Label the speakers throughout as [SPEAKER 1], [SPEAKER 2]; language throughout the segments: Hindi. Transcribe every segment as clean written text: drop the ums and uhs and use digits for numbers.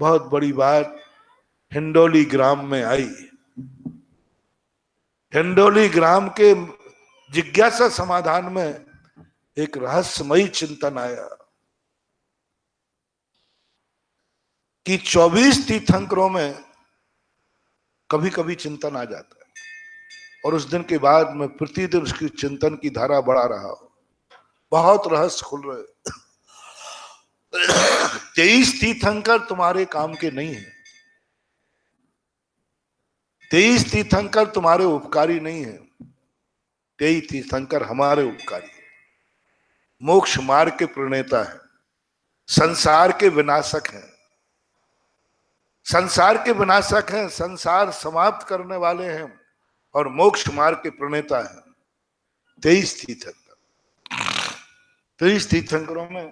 [SPEAKER 1] बहुत बड़ी बात हिंडोली ग्राम में आई। हिंडोली ग्राम के जिज्ञासा समाधान में एक रहस्यमयी चिंतन आया कि 24 तीर्थंकरों में कभी कभी चिंतन आ जाता है, और उस दिन के बाद मैं प्रतिदिन उसकी चिंतन की धारा बढ़ा रहा हूं। बहुत रहस्य खुल रहे। 23 तीर्थंकर तुम्हारे काम के नहीं है, 23 तीर्थंकर तुम्हारे उपकारी नहीं है, 23 तीर्थंकर हमारे उपकारी है। मोक्ष मार्ग के प्रणेता है, संसार के विनाशक हैं, संसार के विनाशक हैं, संसार समाप्त करने वाले हैं और मोक्ष मार्ग के प्रणेता हैं। 23 तीर्थंकर, 23 तीर्थंकरों में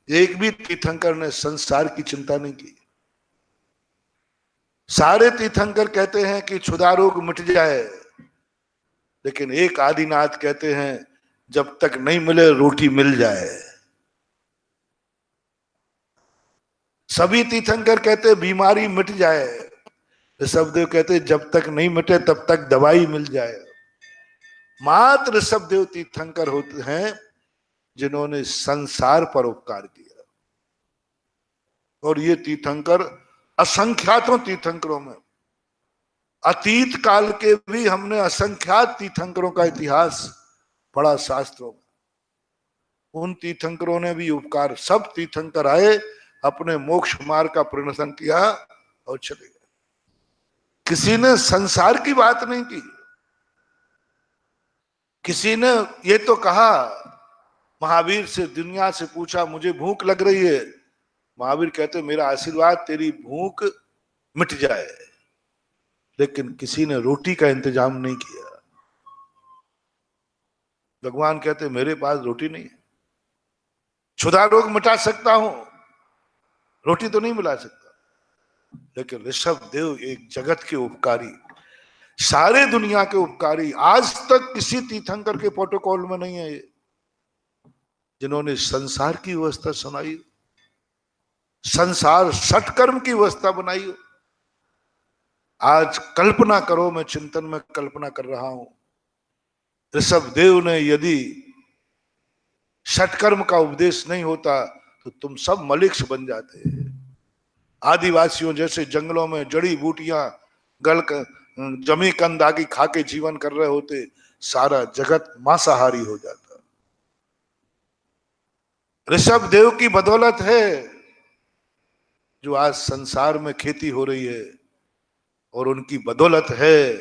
[SPEAKER 1] एक भी तीर्थंकर ने संसार की चिंता नहीं की। सारे तीर्थंकर कहते हैं कि क्षुधा रोग मिट जाए, लेकिन एक आदिनाथ कहते हैं जब तक नहीं मिले रोटी मिल जाए। सभी तीर्थंकर कहते बीमारी मिट जाए, ऋषभदेव कहते जब तक नहीं मिटे तब तक दवाई मिल जाए। मात्र ऋषभदेव तीर्थंकर होते हैं जिन्होंने संसार पर उपकार किया, और ये तीर्थंकर असंख्यातों तीर्थंकरों में, अतीत काल के भी हमने असंख्यात तीर्थंकरों का इतिहास पढ़ा शास्त्रों में। उन तीर्थंकरों ने भी उपकार, सब तीर्थंकर आए, अपने मोक्ष मार्ग का प्रदर्शन किया और चले गए। किसी ने संसार की बात नहीं की। किसी ने ये तो कहा, महावीर से, दुनिया से पूछा मुझे भूख लग रही है, महावीर कहते मेरा आशीर्वाद तेरी भूख मिट जाए, लेकिन किसी ने रोटी का इंतजाम नहीं किया। भगवान कहते मेरे पास रोटी नहीं है, क्षुधा रोग मिटा सकता हूं, रोटी तो नहीं मिला सकता। लेकिन ऋषभ देव एक जगत के उपकारी, सारे दुनिया के उपकारी, आज तक किसी तीर्थंकर के प्रोटोकॉल में नहीं है जिन्होंने संसार की व्यवस्था सुनाई, संसार षटकर्म की व्यवस्था बनाई हो। आज कल्पना करो, मैं चिंतन में कल्पना कर रहा हूं, ऋषभ देव ने यदि षटकर्म का उपदेश नहीं होता तो तुम सब मलिक्ष बन जाते। आदिवासियों जैसे जंगलों में जड़ी बूटियां गल जमी कंद आदि खा के जीवन कर रहे होते, सारा जगत मांसाहारी हो जाता। ऋषभ देव की बदौलत है जो आज संसार में खेती हो रही है, और उनकी बदौलत है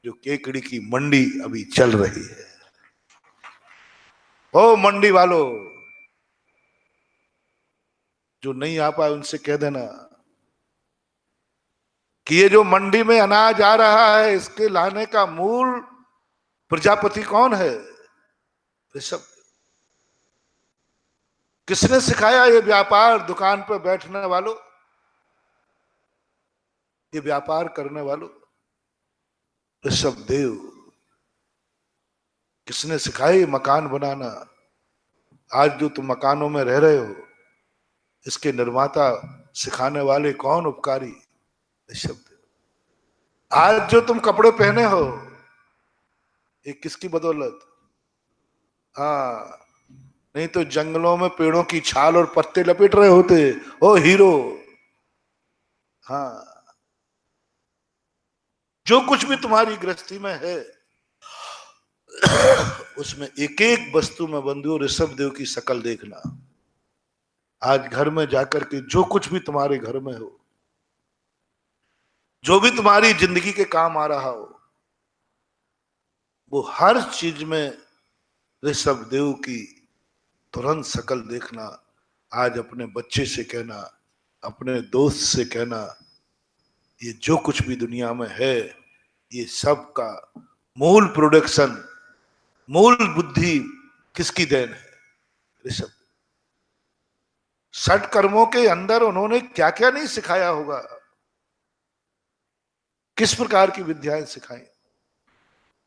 [SPEAKER 1] जो केकड़ी की मंडी अभी चल रही है। ओ मंडी वालों, जो नहीं आ पाए उनसे कह देना कि ये जो मंडी में अनाज आ रहा है, इसके लाने का मूल प्रजापति कौन है? ऋषभ। किसने सिखाया ये व्यापार? दुकान पर बैठने वालों, ये व्यापार करने वालों, ऋषभ देव। किसने सिखाया ये मकान बनाना? आज जो तुम मकानों में रह रहे हो, इसके निर्माता, सिखाने वाले कौन उपकारी? ऋषभ देव। आज जो तुम कपड़े पहने हो, ये किसकी बदौलत? हाँ, नहीं तो जंगलों में पेड़ों की छाल और पत्ते लपेट रहे होते। ओ हीरो। हाँ, जो कुछ भी तुम्हारी गृहस्थी में है उसमें एक एक वस्तु में बंधु ऋषभ देव की शकल देखना। आज घर में जाकर के जो कुछ भी तुम्हारे घर में हो, जो भी तुम्हारी जिंदगी के काम आ रहा हो, वो हर चीज में ऋषभ देव की तुरंत शकल देखना। आज अपने बच्चे से कहना, अपने दोस्त से कहना, ये जो कुछ भी दुनिया में है, ये सब का मूल प्रोडक्शन, मूल बुद्धि किसकी देन है? ऋषभ। षट कर्मों के अंदर उन्होंने क्या क्या नहीं सिखाया होगा, किस प्रकार की विद्याएं सिखाई,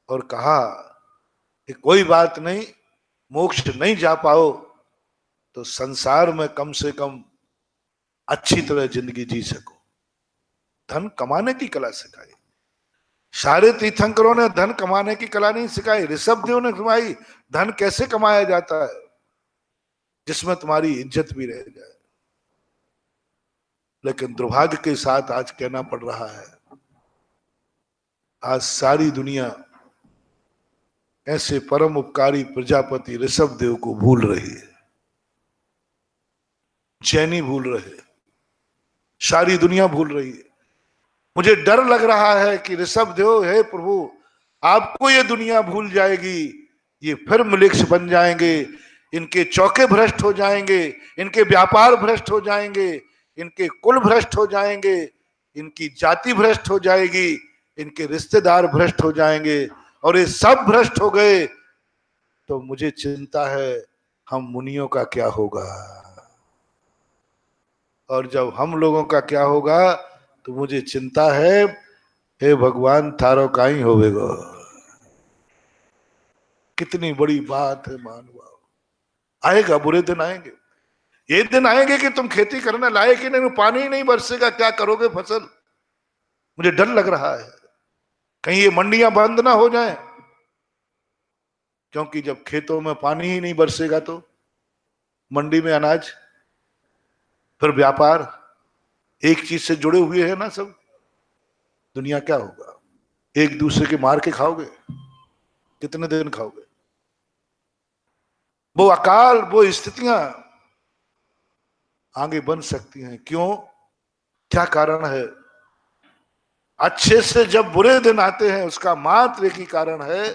[SPEAKER 1] और कहा कि कोई बात नहीं, मोक्ष नहीं जा पाओ तो संसार में कम से कम अच्छी तरह जिंदगी जी सको। धन कमाने की कला सिखाई। सारे तीर्थंकरों ने धन कमाने की कला नहीं सिखाई, ऋषभ देव ने सिखाई धन कैसे कमाया जाता है जिसमें तुम्हारी इज्जत भी रह जाए। लेकिन दुर्भाग्य के साथ आज कहना पड़ रहा है, आज सारी दुनिया ऐसे परम उपकारी प्रजापति ऋषभ देव को भूल रही है, जैनी भूल रहे, सारी दुनिया भूल रही है। मुझे डर लग रहा है कि ऋषभ देव, हे प्रभु, आपको ये दुनिया भूल जाएगी, ये फिर मलिक्ष बन जाएंगे, इनके चौके भ्रष्ट हो जाएंगे, इनके व्यापार भ्रष्ट हो जाएंगे, इनके कुल भ्रष्ट हो जाएंगे, इनकी जाति भ्रष्ट हो जाएगी, इनके रिश्तेदार भ्रष्ट हो जाएंगे, और ये सब भ्रष्ट हो गए तो मुझे चिंता है हम मुनियों का क्या होगा। और जब हम लोगों का क्या होगा तो मुझे चिंता है, हे भगवान थारो काई होवेगो। कितनी बड़ी बात है मानव। आएगा, बुरे दिन आएंगे। ये दिन आएंगे कि तुम खेती करने लायक ही नहीं, पानी ही नहीं बरसेगा, क्या करोगे फसल। मुझे डर लग रहा है कहीं ये मंडियां बंद ना हो जाएं, क्योंकि जब खेतों में पानी ही नहीं बरसेगा तो मंडी में अनाज, फिर व्यापार, एक चीज से जुड़े हुए हैं ना सब। दुनिया क्या होगा, एक दूसरे के मार के खाओगे, कितने दिन खाओगे। वो अकाल, वो स्थितियां आगे बन सकती हैं। क्यों, क्या कारण है। अच्छे से जब बुरे दिन आते हैं उसका मात्र एक ही कारण है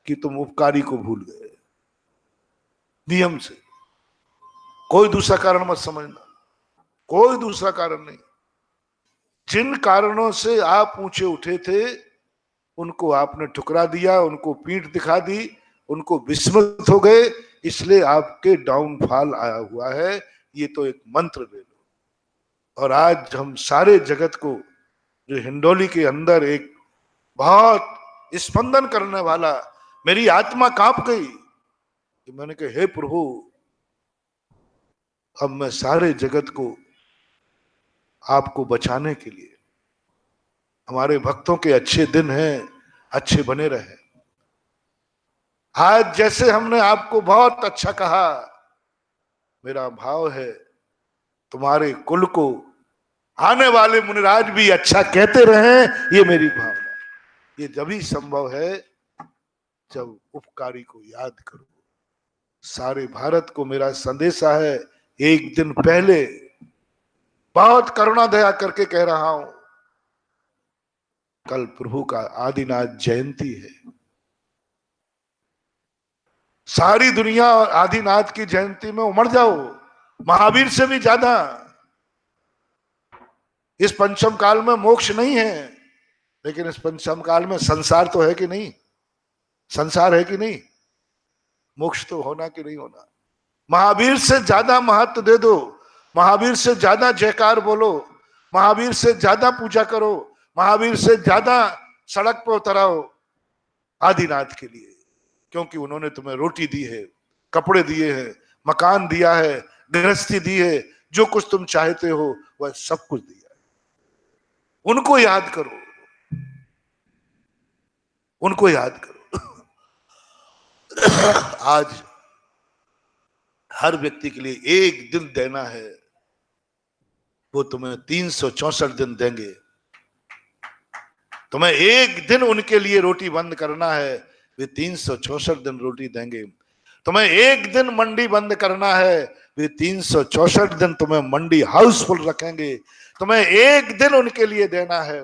[SPEAKER 1] कि तुम उपकारी को भूल गए, नियम से। कोई दूसरा कारण मत समझना, कोई दूसरा कारण नहीं। जिन कारणों से आप ऊंचे उठे थे उनको आपने ठुकरा दिया, उनको पीठ दिखा दी, उनको विस्मृत हो गए, इसलिए आपके डाउनफॉल आया हुआ है। ये तो एक मंत्र ले लो। और आज हम सारे जगत को, जो हिंडोली के अंदर एक बहुत स्पंदन करने वाला, मेरी आत्मा कांप गई कि मैंने कहा, हे प्रभु, अब मैं सारे जगत को आपको बचाने के लिए, हमारे भक्तों के अच्छे दिन हैं, अच्छे बने रहे। आज जैसे हमने आपको बहुत अच्छा कहा, मेरा भाव है तुम्हारे कुल को आने वाले मुनिराज भी अच्छा कहते रहें, ये मेरी भावना। ये जब ही संभव है जब उपकारी को याद करो। सारे भारत को मेरा संदेशा है, एक दिन पहले बहुत करुणा दया करके कह रहा हूं, कल प्रभु का आदिनाथ जयंती है। सारी दुनिया आदिनाथ की जयंती में उमड़ जाओ, महावीर से भी ज्यादा। इस पंचम काल में मोक्ष नहीं है, लेकिन इस पंचम काल में संसार तो है कि नहीं, संसार है कि नहीं, मोक्ष तो होना कि नहीं होना। महावीर से ज्यादा महत्व दे दो, महावीर से ज्यादा जयकार बोलो, महावीर से ज्यादा पूजा करो, महावीर से ज्यादा सड़क पर उतर आओ आदिनाथ के लिए। क्योंकि उन्होंने तुम्हें रोटी दी है, कपड़े दिए हैं, मकान दिया है, गृहस्थी दी है, जो कुछ तुम चाहते हो वह सब कुछ दिया है। उनको याद करो, उनको याद करो। आज हर व्यक्ति के लिए एक दिन देना है, वो तुम्हें 364 दिन देंगे। तुम्हें एक दिन उनके लिए रोटी बंद करना है, वे 364 दिन रोटी देंगे। तुम्हें एक दिन मंडी बंद करना है, वे 364 दिन तुम्हें मंडी हाउसफुल रखेंगे। तुम्हें एक दिन उनके लिए देना है।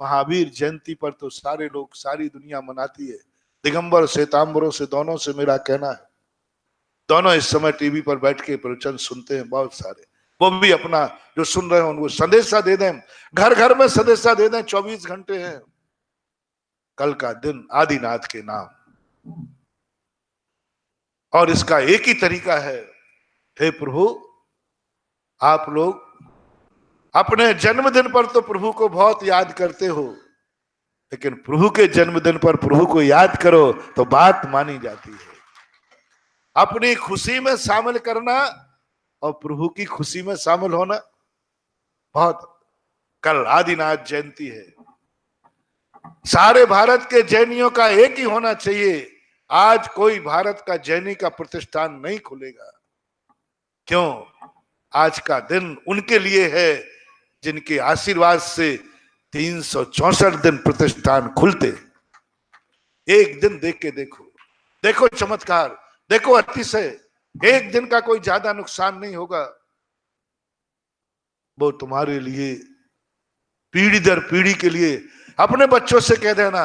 [SPEAKER 1] महावीर जयंती पर तो सारे लोग, सारी दुनिया मनाती है, दिगंबर श्वेतांबरों से, दोनों से मेरा कहना है, दोनों इस समय टीवी पर बैठ के प्रवचन सुनते हैं बहुत सारे। वो भी अपना जो सुन रहे हैं उनको संदेशा दे दें, घर घर में संदेशा दे दें, 24 घंटे हैं कल का दिन आदिनाथ के नाम। और इसका एक ही तरीका है, हे प्रभु, आप लोग अपने जन्मदिन पर तो प्रभु को बहुत याद करते हो, लेकिन प्रभु के जन्मदिन पर प्रभु को याद करो तो बात मानी जाती है। अपनी खुशी में शामिल करना और प्रभु की खुशी में शामिल होना। बहुत, कल आदिनाथ जयंती है, सारे भारत के जैनियों का एक ही होना चाहिए। आज कोई भारत का जैनी का प्रतिष्ठान नहीं खुलेगा। क्यों? आज का दिन उनके लिए है जिनके आशीर्वाद से 364 दिन प्रतिष्ठान खुलते। एक दिन देख के देखो, देखो चमत्कार, देखो अतिशय। एक दिन का कोई ज्यादा नुकसान नहीं होगा। वो तुम्हारे लिए, पीढ़ी दर पीढ़ी के लिए, अपने बच्चों से कह देना,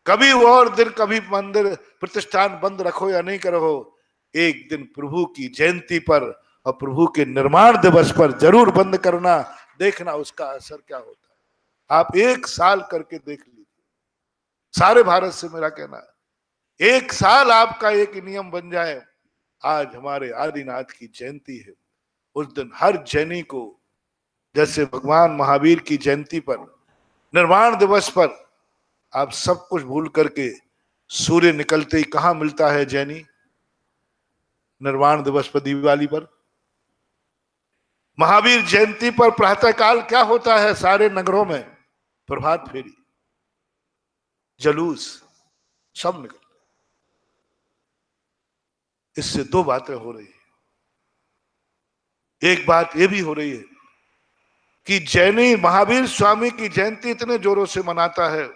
[SPEAKER 1] कभी और दिन कभी मंदिर प्रतिष्ठान बंद रखो या नहीं करो, एक दिन प्रभु की जयंती पर और प्रभु के निर्माण दिवस पर जरूर बंद करना। देखना उसका असर क्या होता है। आप एक साल करके देख लीजिए। सारे भारत से मेरा कहना है, एक साल आपका एक नियम बन जाए। आज हमारे आदिनाथ की जयंती है, उस दिन हर जैनी को, जैसे भगवान महावीर की जयंती पर, निर्माण दिवस पर आप सब कुछ भूल करके सूर्य निकलते ही कहां मिलता है जैनी? निर्वाण दिवस पर, दिवाली पर। महावीर जयंती पर प्रातः काल क्या होता है? सारे नगरों में प्रभात फेरी, जुलूस, सब निकल। इससे दो बातें हो रही है। एक बात यह भी हो रही है कि जैनी महावीर स्वामी की जयंती इतने जोरों से मनाता है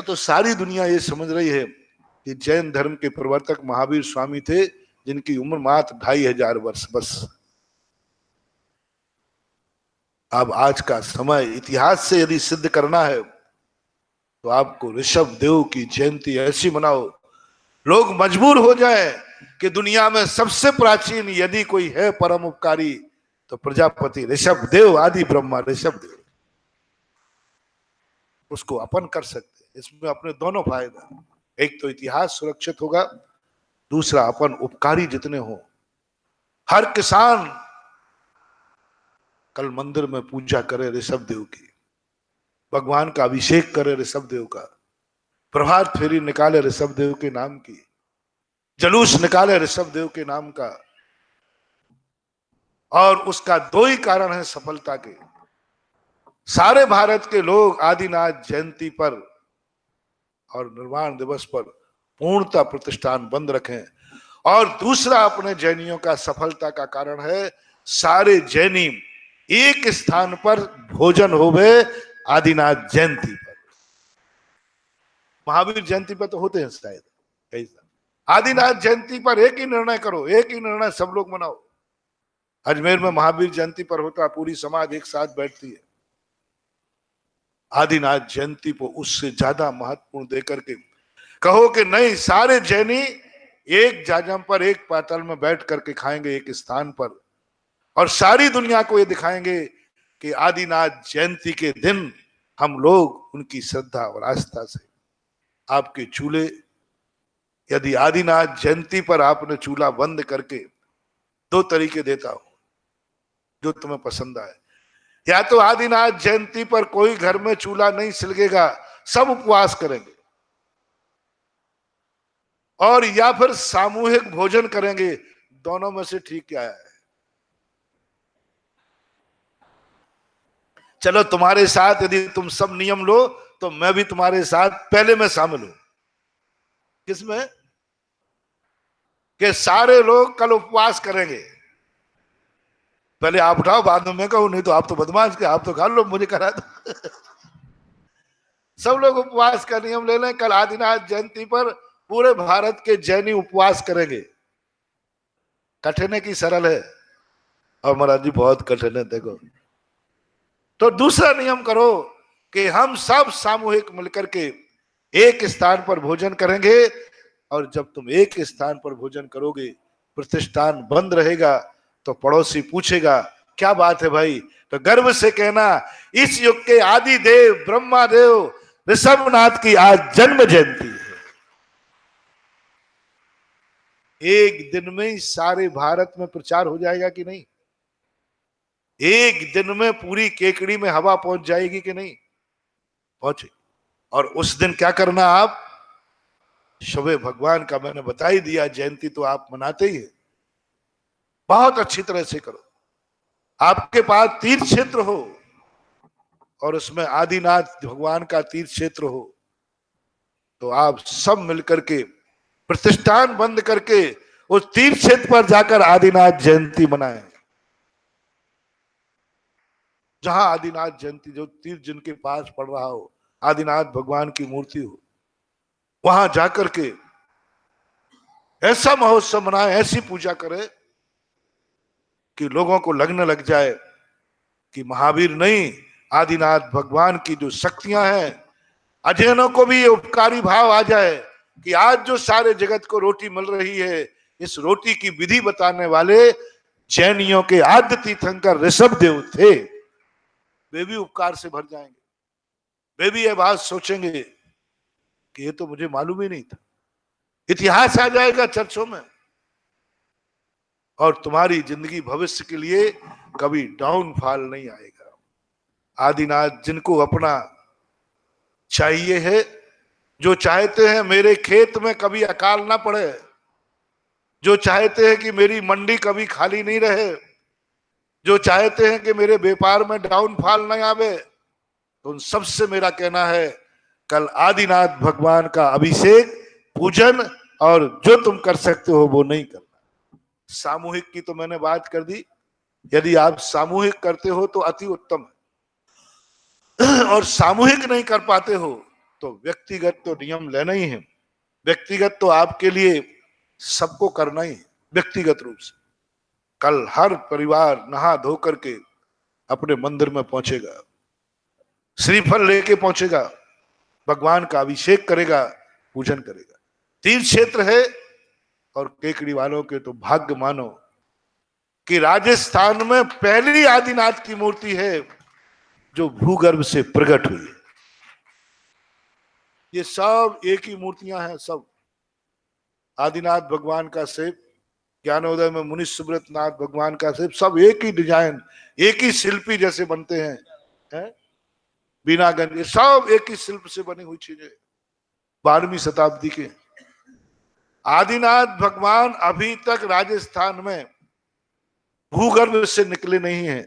[SPEAKER 1] तो सारी दुनिया ये समझ रही है कि जैन धर्म के प्रवर्तक महावीर स्वामी थे, जिनकी उम्र मात्र 2500 वर्ष बस। अब आज का समय इतिहास से यदि सिद्ध करना है तो आपको ऋषभ देव की जयंती ऐसी मनाओ, लोग मजबूर हो जाए कि दुनिया में सबसे प्राचीन यदि कोई है परम उपकारी तो प्रजापति ऋषभ देव, आदि ब्रह्मा ऋषभ देव, उसको अपन कर सकते। इसमें अपने दोनों फायदा, एक तो इतिहास सुरक्षित होगा, दूसरा अपन उपकारी जितने हो। हर किसान कल मंदिर में पूजा करे ऋषभ देव की, भगवान का अभिषेक करे ऋषभ देव का, प्रभात फेरी निकाले ऋषभ देव के नाम की, जुलूस निकाले ऋषभ देव के नाम का। और उसका दो ही कारण है सफलता के। सारे भारत के लोग आदिनाथ जयंती पर और निर्वाण दिवस पर पूर्णतः प्रतिष्ठान बंद रखें। और दूसरा अपने जैनियों का सफलता का कारण है, सारे जैनी एक स्थान पर भोजन होवे आदिनाथ जयंती पर। महावीर जयंती पर तो होते हैं शायद कई, आदिनाथ जयंती पर एक ही निर्णय करो, एक ही निर्णय सब लोग मनाओ। अजमेर में महावीर जयंती पर होता है, पूरी समाज एक साथ बैठती है। आदिनाथ जयंती को उससे ज्यादा महत्वपूर्ण देकर के कहो कि नहीं, सारे जैनी एक जाजम पर, एक पातल में बैठ करके खाएंगे एक स्थान पर, और सारी दुनिया को ये दिखाएंगे कि आदिनाथ जयंती के दिन हम लोग उनकी श्रद्धा और आस्था से आपके चूल्हे, यदि आदिनाथ जयंती पर आपने चूल्हा बंद करके, दो तरीके देता हूं जो तुम्हें पसंद आए। या तो आदिनाथ जयंती पर कोई घर में चूल्हा नहीं सिलगेगा, सब उपवास करेंगे, और या फिर सामूहिक भोजन करेंगे। दोनों में से ठीक क्या है? चलो तुम्हारे साथ यदि तुम सब नियम लो तो मैं भी तुम्हारे साथ पहले में शामिल हूं। किसमें? कि सारे लोग कल उपवास करेंगे। पहले आप उठाओ, बाद में मैं कहूं, नहीं तो आप तो बदमाश के, आप तो खा लो, मुझे करा दो। सब लोग उपवास का नियम ले लें। कल आदिनाथ जयंती पर पूरे भारत के जैनी उपवास करेंगे। कठिन है कि सरल है? और महाराज जी बहुत कठिन है। देखो, तो दूसरा नियम करो कि हम सब सामूहिक मिलकर के एक स्थान पर भोजन करेंगे, और जब तुम एक स्थान पर भोजन करोगे, प्रतिष्ठान बंद रहेगा, तो पड़ोसी पूछेगा क्या बात है भाई, तो गर्व से कहना इस युग के आदि देव ब्रह्मा देव ऋषभनाथ की आज जन्म जयंती है। एक दिन में ही सारे भारत में प्रचार हो जाएगा कि नहीं? एक दिन में पूरी केकड़ी में हवा पहुंच जाएगी कि नहीं? पहुंचे। और उस दिन क्या करना, आप शबे भगवान का मैंने बता ही दिया, जयंती तो आप मनाते ही है, बहुत अच्छी तरह से करो। आपके पास तीर्थ क्षेत्र हो और उसमें आदिनाथ भगवान का तीर्थ क्षेत्र हो, तो आप सब मिलकर के प्रतिष्ठान बंद करके उस तीर्थ क्षेत्र पर जाकर आदिनाथ जयंती मनाएं। जहां आदिनाथ जयंती, जो तीर्थ जिनके पास पड़ रहा हो, आदिनाथ भगवान की मूर्ति हो, वहां जाकर के ऐसा महोत्सव मनाएं, ऐसी पूजा करें कि लोगों को लगने लग जाए कि महावीर नहीं, आदिनाथ भगवान की जो शक्तियां हैं, अजैनों को भी ये उपकारी भाव आ जाए कि आज जो सारे जगत को रोटी मिल रही है, इस रोटी की विधि बताने वाले जैनियों के आद्य तीर्थंकर ऋषभ देव थे। वे भी उपकार से भर जाएंगे, वे भी यह बात सोचेंगे कि ये तो मुझे मालूम ही नहीं था। इतिहास आ जाएगा चर्चों में, और तुम्हारी जिंदगी भविष्य के लिए कभी डाउनफॉल नहीं आएगा। आदिनाथ जिनको अपना चाहिए है, जो चाहते हैं मेरे खेत में कभी अकाल ना पड़े, जो चाहते हैं कि मेरी मंडी कभी खाली नहीं रहे, जो चाहते हैं कि मेरे व्यापार में डाउनफॉल नहीं आवे, तो उन सबसे मेरा कहना है कल आदिनाथ भगवान का अभिषेक, पूजन, और जो तुम कर सकते हो वो नहीं करना। सामूहिक की तो मैंने बात कर दी, यदि आप सामूहिक करते हो तो अति उत्तम है, और सामूहिक नहीं कर पाते हो तो व्यक्तिगत तो नियम लेना ही है। व्यक्तिगत तो आपके लिए सबको करना ही है, व्यक्तिगत रूप से। कल हर परिवार नहा धो करके अपने मंदिर में पहुंचेगा, श्रीफल लेके पहुंचेगा, भगवान का अभिषेक करेगा, पूजन करेगा। तीर्थ क्षेत्र है, और केकड़ी वालों के तो भाग्य मानो कि राजस्थान में पहली आदिनाथ की मूर्ति है जो भूगर्भ से प्रकट हुई है। ये सब एक ही मूर्तियां हैं, सब आदिनाथ भगवान का सेब, ज्ञानोदय में मुनि सुब्रत नाथ भगवान का सेब, सब एक ही डिजाइन, एक ही शिल्पी जैसे बनते हैं, है? बीनागंज, ये सब एक ही शिल्प से बनी हुई चीजें, 12वीं शताब्दी के। आदिनाथ भगवान अभी तक राजस्थान में भूगर्भ से निकले नहीं हैं,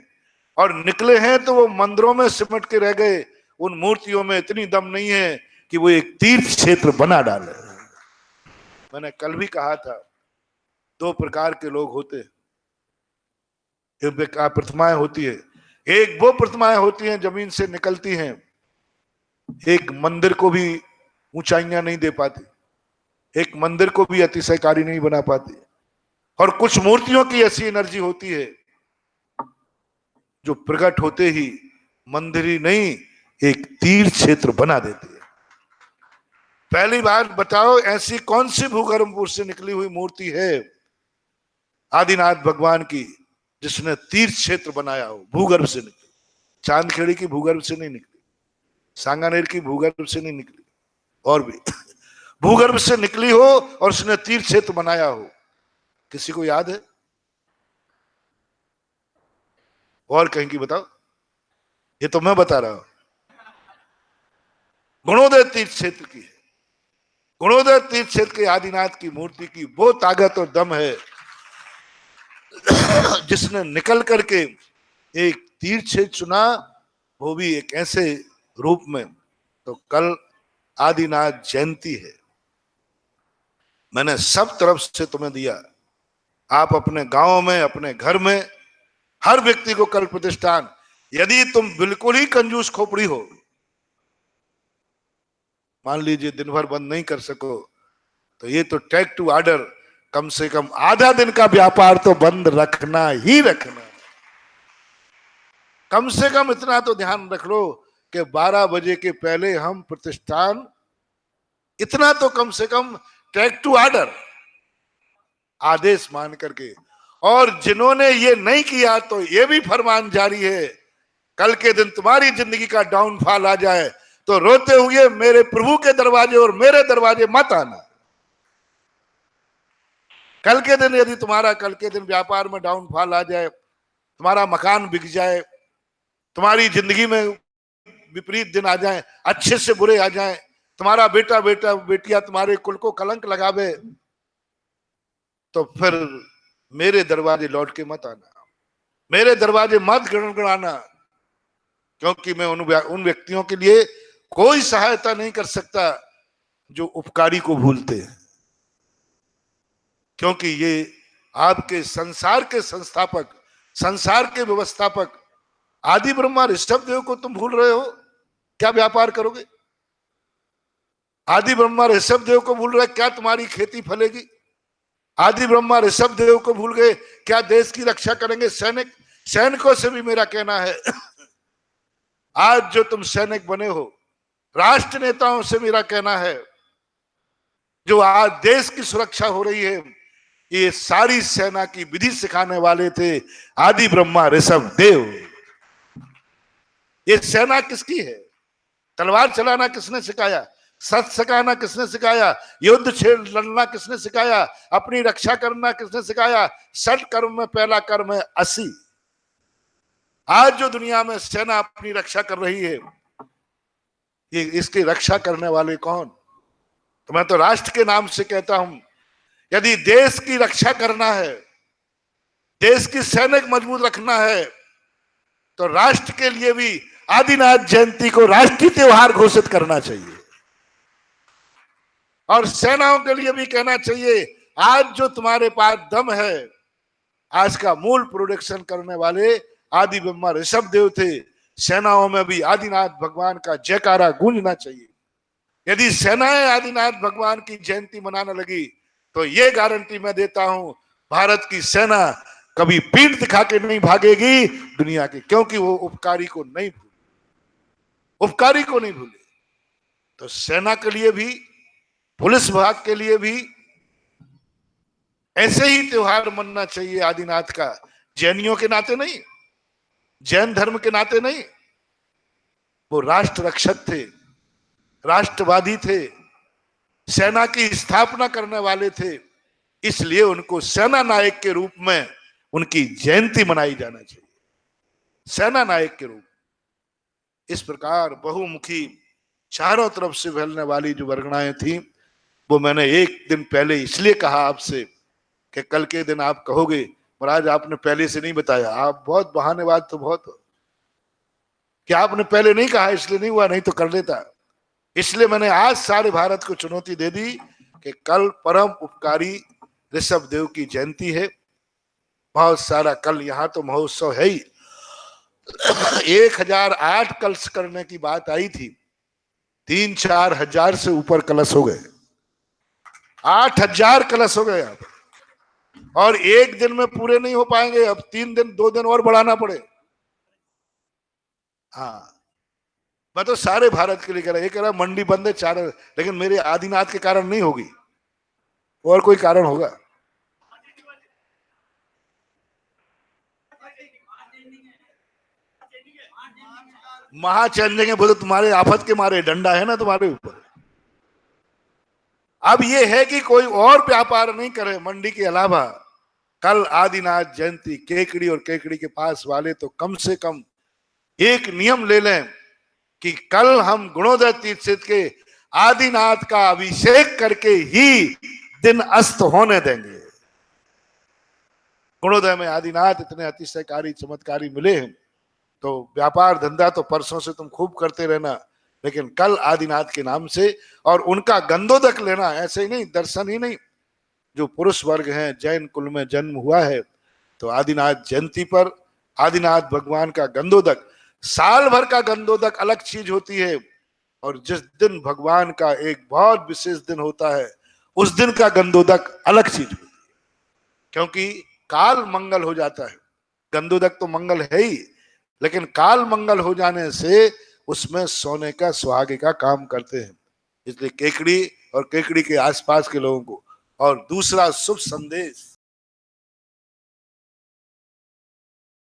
[SPEAKER 1] और निकले हैं तो वो मंदिरों में सिमट के रह गए। उन मूर्तियों में इतनी दम नहीं है कि वो एक तीर्थ क्षेत्र बना डाले। मैंने कल भी कहा था, 2 प्रकार के लोग होते हैं, एक प्रतिमाएं होती है, एक वो प्रतिमाएं होती हैं जमीन से निकलती हैं, एक मंदिर को भी ऊंचाइयां नहीं दे पाती, एक मंदिर को भी अतिशयकारी नहीं बना पाती, और कुछ मूर्तियों की ऐसी एनर्जी होती है जो प्रकट होते ही मंदिर ही नहीं एक तीर्थ क्षेत्र बना देती है। पहली बार बताओ ऐसी कौन सी भूगर्भपुर से निकली हुई मूर्ति है आदिनाथ भगवान की जिसने तीर्थ क्षेत्र बनाया हो? भूगर्भ से निकली, चांदखेड़ी की भूगर्भ से नहीं निकली, सांगानेर की भूगर्भ से नहीं निकली, और भी भूगर्भ से निकली हो और उसने तीर्थ क्षेत्र बनाया हो। किसी को याद है? और कहीं की बताओ, ये तो मैं बता रहा हूं। गुणोदय तीर्थ क्षेत्र की है, गुणोदय तीर्थ क्षेत्र के आदिनाथ की मूर्ति की वो ताकत और दम है जिसने निकल करके एक तीर्थ क्षेत्र चुना, वो भी एक ऐसे रूप में। तो कल आदिनाथ जयंती है, मैंने सब तरफ से तुम्हें दिया। आप अपने गांव में, अपने घर में, हर व्यक्ति को कल प्रतिष्ठान। यदि तुम बिल्कुल ही कंजूस खोपड़ी हो, मान लीजिए दिन भर बंद नहीं कर सको, तो ये तो टेक टू ऑर्डर, कम से कम आधा दिन का व्यापार तो बंद रखना ही रखना। कम से कम इतना तो ध्यान रख लो कि 12 बजे के पहले हम प्रतिष्ठान, इतना तो कम से कम टेक टू ऑर्डर, आदेश मान करके। और जिन्होंने ये नहीं किया तो ये भी फरमान जारी है, कल के दिन तुम्हारी जिंदगी का डाउनफॉल आ जाए तो रोते हुए मेरे प्रभु के दरवाजे और मेरे दरवाजे मत आना। कल के दिन यदि तुम्हारा कल के दिन व्यापार में डाउनफॉल आ जाए, तुम्हारा मकान बिक जाए, तुम्हारी जिंदगी में विपरीत दिन आ जाए, अच्छे से बुरे आ जाए, तुम्हारा बेटा बेटा बेटिया तुम्हारे कुल को कलंक लगावे, तो फिर मेरे दरवाजे लौट के मत आना, मेरे दरवाजे मत गड़गड़ाना, क्योंकि मैं उन व्यक्तियों के लिए कोई सहायता नहीं कर सकता जो उपकारी को भूलते हैं। क्योंकि ये आपके संसार के संस्थापक, संसार के व्यवस्थापक आदि ब्रह्मा ऋषभ देव को तुम भूल रहे हो, क्या व्यापार करोगे? आदि ब्रह्मा ऋषभ देव को भूल रहे, क्या तुम्हारी खेती फलेगी? आदि ब्रह्मा ऋषभ देव को भूल गए, क्या देश की रक्षा करेंगे सैनिकों से भी मेरा कहना है आज जो तुम सैनिक बने हो, राष्ट्र नेताओं से मेरा कहना है, जो आज देश की सुरक्षा हो रही है, ये सारी सेना की विधि सिखाने वाले थे आदि ब्रह्मा ऋषभ देव। ये सेना किसकी है? तलवार चलाना किसने सिखाया? शस्त्र सिखाना किसने सिखाया? युद्ध छेड़ लड़ना किसने सिखाया? अपनी रक्षा करना किसने सिखाया? 60 कर्म में पहला कर्म है 80। आज जो दुनिया में सेना अपनी रक्षा कर रही है, ये इसकी रक्षा करने वाले कौन? तो मैं तो राष्ट्र के नाम से कहता हूं, यदि देश की रक्षा करना है, देश की सैनिक मजबूत रखना है, तो राष्ट्र के लिए भी आदिनाथ जयंती को राष्ट्रीय त्योहार घोषित करना चाहिए। और सेनाओं के लिए भी कहना चाहिए, आज जो तुम्हारे पास दम है, आज का मूल प्रोडक्शन करने वाले आदि ब्रह्मा ऋषभ देव थे। सेनाओं में भी आदिनाथ भगवान का जयकारा गूंजना चाहिए। यदि सेनाएं आदिनाथ भगवान की जयंती मनाने लगी, तो ये गारंटी मैं देता हूं, भारत की सेना कभी पीठ दिखा के नहीं भागेगी दुनिया की, क्योंकि वो उपकारी को नहीं भूले, उपकारी को नहीं भूले। तो सेना के लिए भी, पुलिस विभाग के लिए भी ऐसे ही त्योहार मनना चाहिए आदिनाथ का। जैनियों के नाते नहीं, जैन धर्म के नाते नहीं, वो राष्ट्र रक्षक थे, राष्ट्रवादी थे, सेना की स्थापना करने वाले थे, इसलिए उनको सेना नायक के रूप में उनकी जयंती मनाई जाना चाहिए, सेना नायक के रूप। इस प्रकार बहुमुखी चारों तरफ से फैलने वाली जो वर्गणाएं थी, वो मैंने एक दिन पहले इसलिए कहा आपसे कि कल के दिन आप कहोगे महाराज आपने पहले से नहीं बताया, आप बहुत बहानेबाज तो बहुत हो, क्या आपने पहले नहीं कहा इसलिए नहीं हुआ, नहीं तो कर लेता। इसलिए मैंने आज सारे भारत को चुनौती दे दी कि कल परम उपकारी ऋषभ देव की जयंती है। बहुत सारा कल यहाँ तो महोत्सव है ही। 1008 कलश करने की बात आई थी, 3-4 हजार से ऊपर कलश हो गए, 8000 कलश हो गए अब, और एक दिन में पूरे नहीं हो पाएंगे, अब 3 दिन 2 दिन और बढ़ाना पड़े। हाँ, मैं तो सारे भारत के लिए कह रहा, ये कह रहा मंडी बंद है 4, लेकिन मेरे आदिनाथ के कारण नहीं होगी, और कोई कारण होगा। महा चैलेंजेंगे बोले तुम्हारे आफत के मारे, डंडा है ना तुम्हारे ऊपर। अब ये है कि कोई और व्यापार नहीं करे मंडी के अलावा। कल आदिनाथ जयंती, केकड़ी और केकड़ी के पास वाले तो कम से कम एक नियम ले लें कि कल हम गुणोदय तीर्थ के आदिनाथ का अभिषेक करके ही दिन अस्त होने देंगे। गुणोदय में आदिनाथ इतने अतिशयकारी चमत्कारी मिले हैं, तो व्यापार धंधा तो परसों से तुम खूब करते रहना, लेकिन कल आदिनाथ के नाम से और उनका गंधोदक लेना, ऐसे ही नहीं, दर्शन ही नहीं। जो पुरुष वर्ग हैं, जैन कुल में जन्म हुआ है, तो आदिनाथ जयंती पर आदिनाथ भगवान का गंधोदक, साल भर का गंधोदक अलग चीज होती है, और जिस दिन भगवान का एक बहुत विशेष दिन होता है, उस दिन का गंधोदक अलग चीज होती है, क्योंकि काल मंगल हो जाता है। गंधोदक तो मंगल है ही, लेकिन काल मंगल हो जाने से उसमें सोने का सुहागे का काम करते हैं। इसलिए केकड़ी और केकड़ी के आसपास के लोगों को, और दूसरा शुभ संदेश